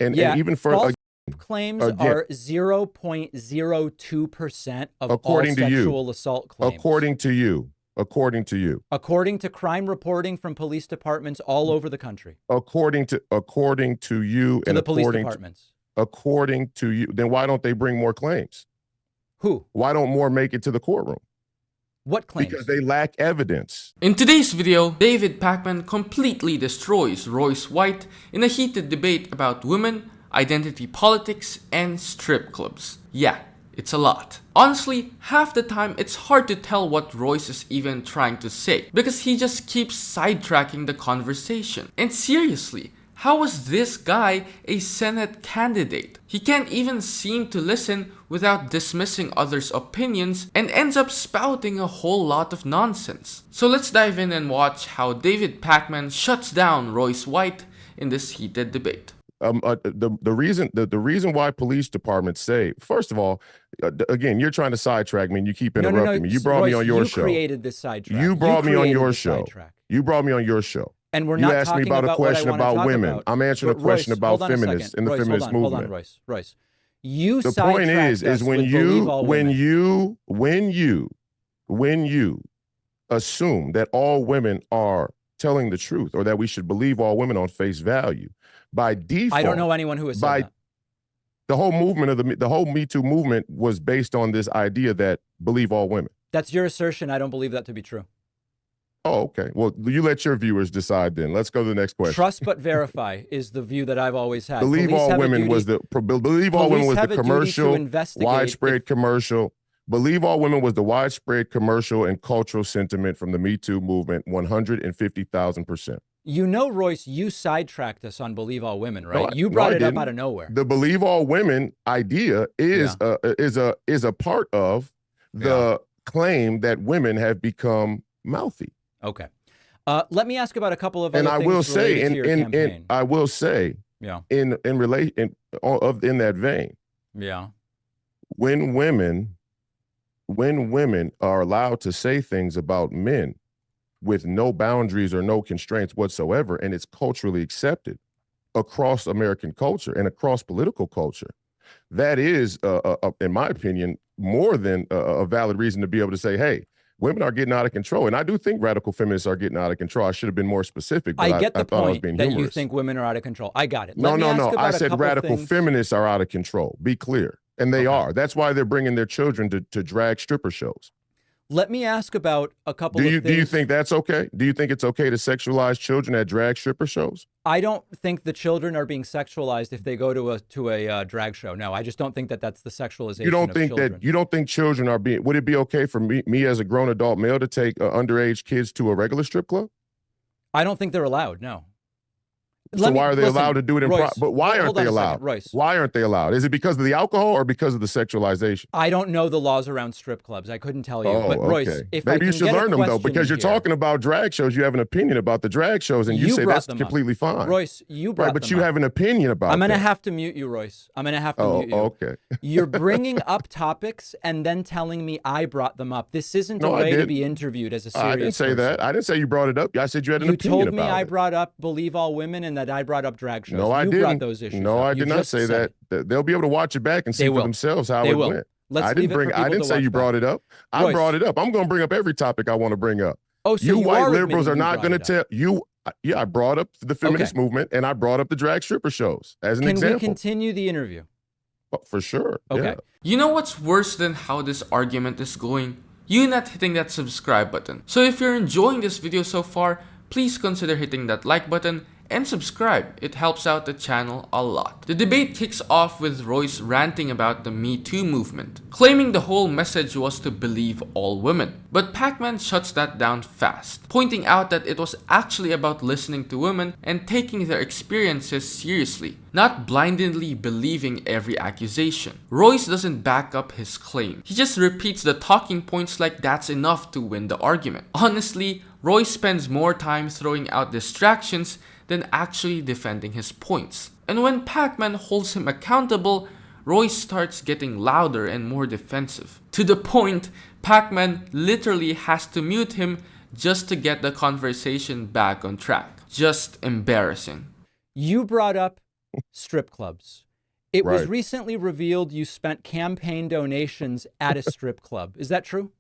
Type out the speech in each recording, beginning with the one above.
And even for false claims are 0.02% of all sexual assault claims. According to you. According to crime reporting from police departments all over the country. According to you and the police departments. According to you, then why don't they bring more claims? Who? Why don't more make it to the courtroom? What claims? Because they lack evidence. In today's video, David Pakman completely destroys Royce White in a heated debate about women, identity politics, and strip clubs. Yeah, it's a lot. Honestly, half the time it's hard to tell what Royce is even trying to say because he just keeps sidetracking the conversation. And seriously, how was this guy a Senate candidate? He can't even seem to listen without dismissing others' opinions and ends up spouting a whole lot of nonsense. So let's dive in and watch how David Pakman shuts down Royce White in this heated debate. The reason why police departments say, first of all, again, you're trying to sidetrack me and you keep interrupting me. You brought me on your show. You created this sidetrack. You brought me on your show. You brought me on your show. And we're not asked me about a question about women. I'm answering a question about feminists in the feminist movement. Hold on, Royce. You the point is when you assume that all women are telling the truth or that we should believe all women on face value, by default, I don't know anyone who has said that. The whole movement of the whole Me Too movement was based on this idea that believe all women. That's your assertion. I don't believe that to be true. Oh, okay. Well, you let your viewers decide then. Let's go to the next question. Trust but verify is the view that I've always had. Believe all women was the commercial, widespread commercial. Believe all women was the widespread commercial and cultural sentiment from the Me Too movement, 150,000%. You know, Royce, you sidetracked us on believe all women, right? You brought it up out of nowhere. The believe all women idea is a part of the claim that women have become mouthy. Okay. Let me ask about a couple of other things. And I will say, in that vein, when women are allowed to say things about men with no boundaries or no constraints whatsoever, and it's culturally accepted across American culture and across political culture, that is, in my opinion, more than a valid reason to be able to say, hey, women are getting out of control. And I do think radical feminists are getting out of control. I should have been more specific, but I get the I thought I was point being that humorous. You think women are out of control. I got it. No. I said radical feminists are out of control. Be clear. And they are. That's why they're bringing their children to drag stripper shows. Let me ask about a couple of things. Do you think that's okay? Do you think it's okay to sexualize children at drag stripper shows? I don't think the children are being sexualized if they go to a drag show. No, I just don't think that that's the sexualization. You don't think children are being? Would it be okay for me as a grown adult male to take underage kids to a regular strip club? I don't think they're allowed. No. Why are they allowed to do it in Royce, but why aren't they allowed? Second, Royce. Why aren't they allowed? Is it because of the alcohol or because of the sexualization? I don't know the laws around strip clubs. I couldn't tell you. But Royce, if maybe you should learn them though, because you're here, talking about drag shows. You have an opinion about the drag shows, and you say that's completely fine. Royce, you brought them but you have an opinion about. I'm gonna have to mute you, Royce. I'm gonna have to mute you. Okay. You're bringing up topics and then telling me I brought them up. This isn't a way to be interviewed as a serious I didn't say that. I didn't say you brought it up. I said you had an opinion about it. You told me I brought up believe all women and that I brought up drag shows. No, I didn't. Those issues no, I did not say that. They'll be able to watch it back and see for themselves how it went. I didn't say you brought it up. I brought it up. I'm going to bring up every topic I want to bring up. Oh, so you white liberals are not going to tell you. Yeah, I brought up the feminist movement and I brought up the drag stripper shows as an example. Can we continue the interview? For sure. Okay. Yeah. You know what's worse than how this argument is going? You not hitting that subscribe button. So if you're enjoying this video so far, please consider hitting that like button and subscribe. It helps out the channel a lot. The debate kicks off with Royce ranting about the Me Too movement, claiming the whole message was to believe all women. But Pakman shuts that down fast, pointing out that it was actually about listening to women and taking their experiences seriously, not blindly believing every accusation. Royce doesn't back up his claim. He just repeats the talking points like that's enough to win the argument. Honestly, Royce spends more time throwing out distractions than actually defending his points. And when Pakman holds him accountable, Royce starts getting louder and more defensive. To the point, Pakman literally has to mute him just to get the conversation back on track. Just embarrassing. You brought up strip clubs. It was Right. recently revealed you spent campaign donations at a strip club. Is that true?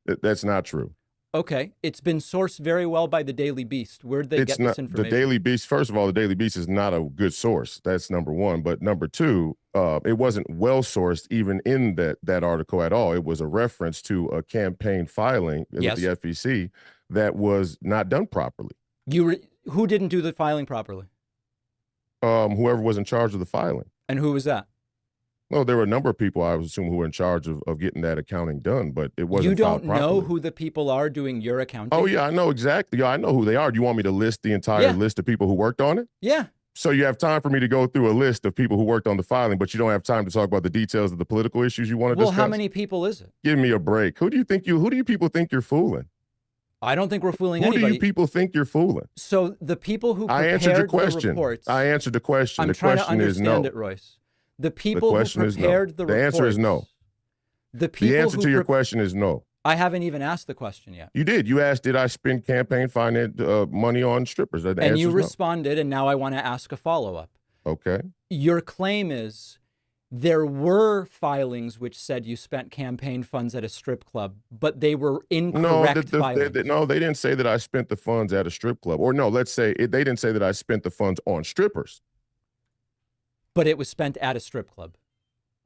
That's not true. Okay. It's been sourced very well by the Daily Beast. Where did they It's get not this the information? Daily Beast. First of all, the Daily Beast is not a good source. That's number one. But number two, it wasn't well sourced even in that article at all. It was a reference to a campaign filing Yes. with the FEC that was not done properly. Who didn't do the filing properly? Whoever was in charge of the filing. And who was that? Well, there were a number of people, I would assume, who were in charge of getting that accounting done, but it wasn't You filed don't know properly. who the people are doing your accounting? Oh, yeah, I know exactly. Yeah, I know who they are. Do you want me to list the entire list of people who worked on it? Yeah. So you have time for me to go through a list of people who worked on the filing, but you don't have time to talk about the details of the political issues you want to discuss? Well, how many people is it? Give me a break. Who do you people think you're fooling? I don't think we're fooling Who anybody. do you people think you're fooling? So the people who prepared I answered your question. the reports. I answered the question. I'm The trying to question is understand no. it, Royce. The people who question is no. prepared the reports. The answer is no. The people The answer who to your question is no. I haven't even asked the question yet. You did. You asked, did I spend campaign finance money on strippers? The And answer you is no. responded, and now I want to ask a follow-up. Okay. Your claim is there were filings which said you spent campaign funds at a strip club, but they were incorrect filings. No, they didn't say that I spent the funds at a strip club. Or no, let's say they didn't say that I spent the funds on strippers. But it was spent at a strip club.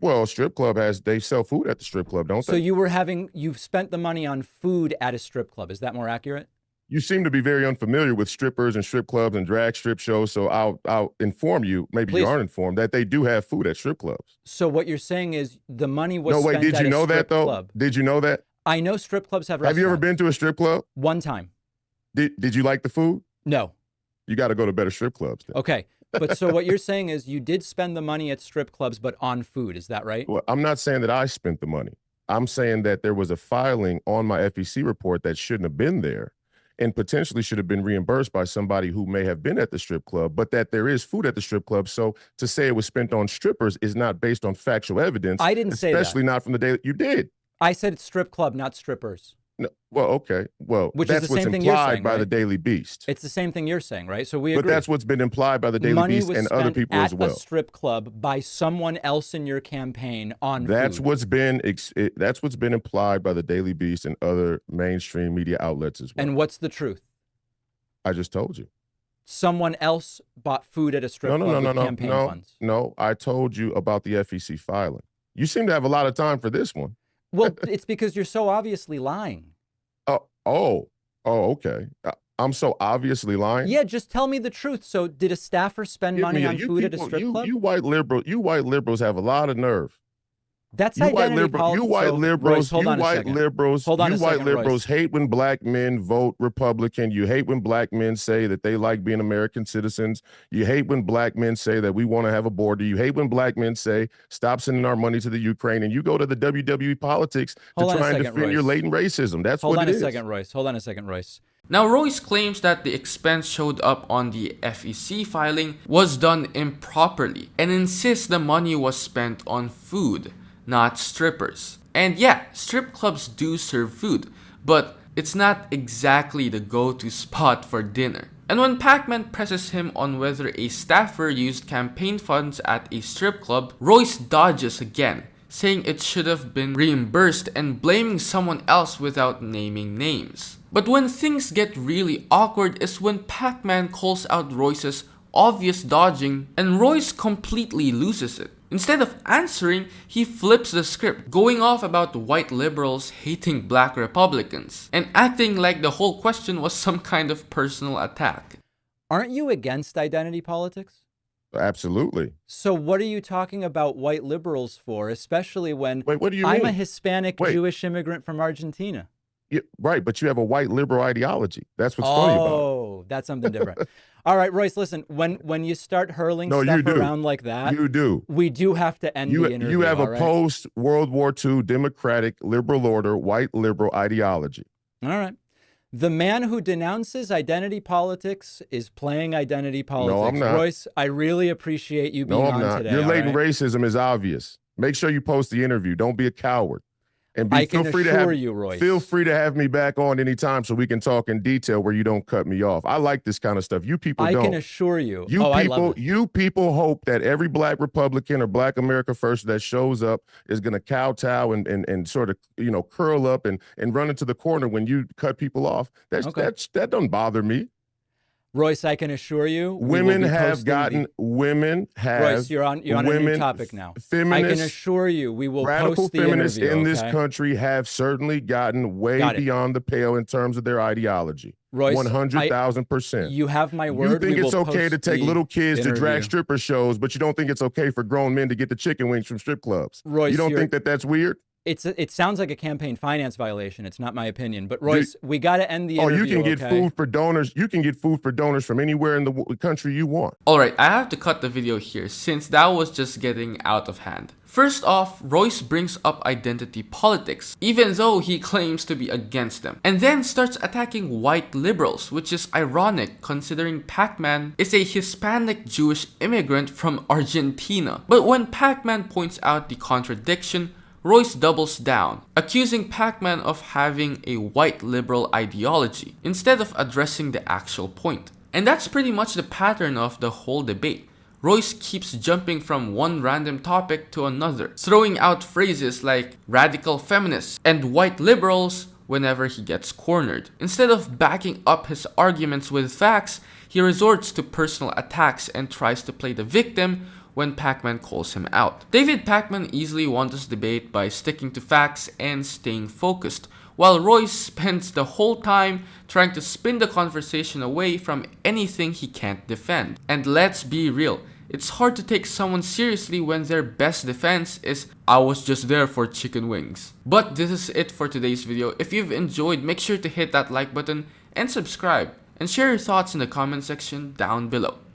Well, strip club they sell food at the strip club, don't So they? you've spent the money on food at a strip club. Is that more accurate? You seem to be very unfamiliar with strippers and strip clubs and drag strip shows. So I'll inform you, maybe Please. you aren't informed, that they do have food at strip clubs. So what you're saying is the money was No, wait, spent did at you a know that strip though? club. Did you know that? I know strip clubs have restaurants. Have you ever been to a strip club? One time. Did you like the food? No. You got to go to better strip clubs then. Okay. But so what you're saying is you did spend the money at strip clubs, but on food. Is that right? Well, I'm not saying that I spent the money. I'm saying that there was a filing on my FEC report that shouldn't have been there and potentially should have been reimbursed by somebody who may have been at the strip club, but that there is food at the strip club. So to say it was spent on strippers is not based on factual evidence. I didn't say that. Especially not from the day you did. I said strip club, not strippers. No, well, okay. Well, Which is that's the what's same thing you're implied saying, by the right? Daily Beast. It's the same thing you're saying, right? So we But agree. that's what's been implied by the Daily Money Beast was and spent other people at as well. a strip club by someone else in your campaign on That's food. what's been implied by the Daily Beast and other mainstream media outlets as well. And what's the truth? I just told you. Someone else bought food at a strip club with campaign funds. No, I told you about the FEC filing. You seem to have a lot of time for this one. Well, it's because you're so obviously lying. Okay. I'm so obviously lying. Yeah, just tell me the truth. So did a staffer spend money on food at a strip club? You white liberals have a lot of nerve. That's You white identity liberals, politics. you white So, Royce, liberals, hold you on a white second. liberals, Hold on you a white second, liberals Royce. hate when black men vote Republican. You hate when black men say that they like being American citizens. You hate when black men say that we want to have a border. You hate when black men say stop sending our money to the Ukraine. And you go to the WWE politics to Hold on a try and second, defend your Royce. latent racism. That's Hold what on it a is. second, Royce. Hold on a second, Royce. Now, Royce claims that the expense showed up on the FEC filing was done improperly and insists the money was spent on food, not strippers. And yeah, strip clubs do serve food, but it's not exactly the go-to spot for dinner. And when Pakman presses him on whether a staffer used campaign funds at a strip club, Royce dodges again, saying it should have been reimbursed and blaming someone else without naming names. But when things get really awkward is when Pakman calls out Royce's obvious dodging and Royce completely loses it. Instead of answering, he flips the script, going off about white liberals hating black Republicans and acting like the whole question was some kind of personal attack. Aren't you against identity politics? Absolutely. So what are you talking about white liberals for, especially when Wait, what do you I'm mean? a Hispanic Wait. Jewish immigrant from Argentina? Yeah, right, but you have a white liberal ideology. That's what's funny about it. Oh, that's something different. All right, Royce, listen, when you start hurling No, you stuff do. around like that, You do. we do have to end the interview. You have a all right? post-World War II democratic liberal order, white liberal ideology. All right. The man who denounces identity politics is playing identity politics. I'm not. Royce, I really appreciate you being No, I'm on not. today. Your all latent right? racism is obvious. Make sure you post the interview. Don't be a coward. And I can assure you, Royce. Feel free to have me back on anytime so we can talk in detail where you don't cut me off. I like this kind of stuff. You people don't. I can assure you. You people hope that every black Republican or black America First that shows up is going to kowtow and sort of, curl up and run into the corner when you cut people off. That don't bother me. Royce, I can assure you, women have. Royce, you're on a new topic now. I can assure you, we will radical post the feminists interview, in this country have certainly gotten way beyond the pale in terms of their ideology. Royce, 100,000%. You have my word. You think it's okay to take little kids to drag stripper shows, but you don't think it's okay for grown men to get the chicken wings from strip clubs. Royce, you don't think that that's weird? It sounds like a campaign finance violation. It's not my opinion. But Royce, we got to end the interview. You can get food for donors. You can get food for donors from anywhere in the country you want. All right, I have to cut the video here since that was just getting out of hand. First off, Royce brings up identity politics, even though he claims to be against them, and then starts attacking white liberals, which is ironic considering Pakman is a Hispanic Jewish immigrant from Argentina. But when Pakman points out the contradiction, Royce doubles down, accusing Pakman of having a white liberal ideology, instead of addressing the actual point. And that's pretty much the pattern of the whole debate. Royce keeps jumping from one random topic to another, throwing out phrases like radical feminists and white liberals whenever he gets cornered. Instead of backing up his arguments with facts, he resorts to personal attacks and tries to play the victim when Pakman calls him out. David Pakman easily won this debate by sticking to facts and staying focused, while Royce spends the whole time trying to spin the conversation away from anything he can't defend. And let's be real, it's hard to take someone seriously when their best defense is, "I was just there for chicken wings." But this is it for today's video. If you've enjoyed, make sure to hit that like button and subscribe, and share your thoughts in the comment section down below.